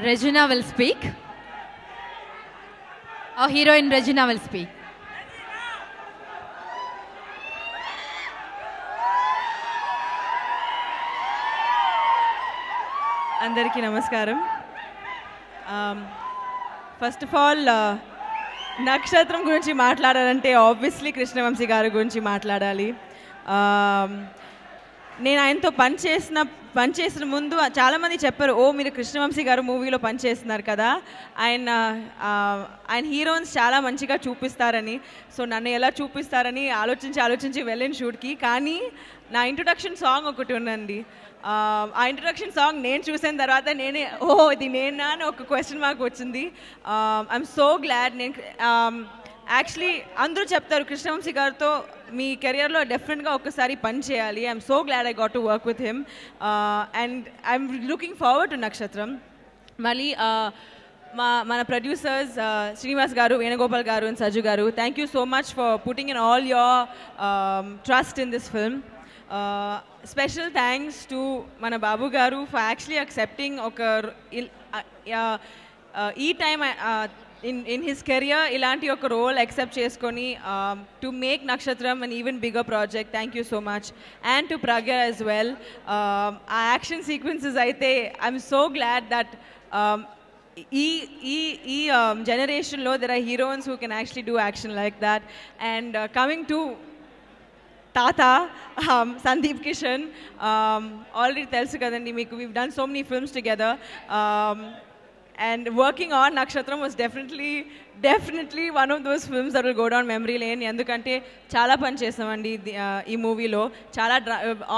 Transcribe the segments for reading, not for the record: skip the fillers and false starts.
Regina will speak. Our heroine Regina will speak. అందరికీ నమస్కారం. First of all నక్షత్రం గురించి మాట్లాడాలంటే ఆబ్వియస్లీ కృష్ణవంశీ గారి గురించి మాట్లాడాలి. నేను ఆయనతో పనిచేసిన ముందు చాలామంది చెప్పారు, ఓ మీరు కృష్ణవంశీ గారు మూవీలో పనిచేస్తున్నారు కదా, ఆయన హీరోయిన్స్ చాలా మంచిగా చూపిస్తారని. సో నన్ను ఎలా చూపిస్తారని ఆలోచించి వెళ్ళిన షూట్కి. కానీ నా ఇంట్రొడక్షన్ సాంగ్ ఒకటి ఉందండి. ఆ ఇంట్రొడక్షన్ సాంగ్ నేను చూసిన తర్వాత నేనే ఇది నేనా అని ఒక క్వశ్చన్ మార్క్ వచ్చింది. I'm so glad. నేను యాక్చువల్లీ అందరూ చెప్తారు కృష్ణవంశీ గారితో మీ కెరియర్లో డెఫినెట్గా ఒక్కసారి పని చేయాలి. I'm so glad I got to work with him and I'm looking forward to నక్షత్రం. మళ్ళీ మన ప్రొడ్యూసర్స్ శ్రీనివాస్ గారు, వేణుగోపాల్ గారు అండ్ సజ్జు గారు, thank you so much for putting in all your trust in this film. Special thanks to mana Babu garu for actually accepting time in his career ilanti oka role accept cheskoni to make Nakshatram an even bigger project. Thank you so much. And to Pragya as well. Our action sequences aithe I'm so glad that generation lo there are heroines who can actually do action like that. And coming to Tata, Sandeep Kishan, already tells kadandi meeku, we've done so many films together, and working on Nakshatram was definitely one of those films that will go down memory lane. Endukante chaala pan chesamandi ee movie lo, chaala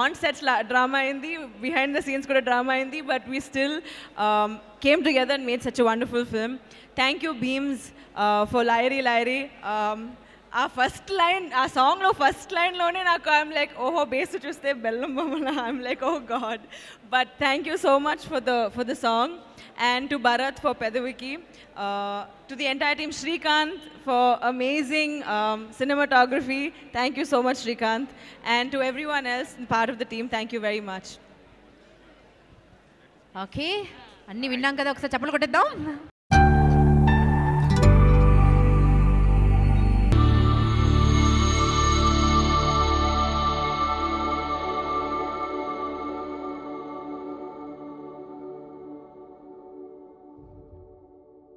on sets drama ayindi, behind the scenes kuda drama ayindi, but we still came together and made such a wonderful film. Thank you Beams for Lyri. ఆ first line, ఆ సాంగ్లో first లైన్లోనే నాకు I'm like ఓహో base చూస్తే బెల్లం బొమ్మల, I'm like oh god. But thank you so much for the song. And to Bharat for పెదవికి, to the entire team, Srikanth for amazing cinematography. Thank you so much Srikanth. And to everyone else part of the team, thank you very much. Okay, అన్నీ విన్నాం కదా, ఒకసారి చప్పట్లు కొట్టేద్దాం.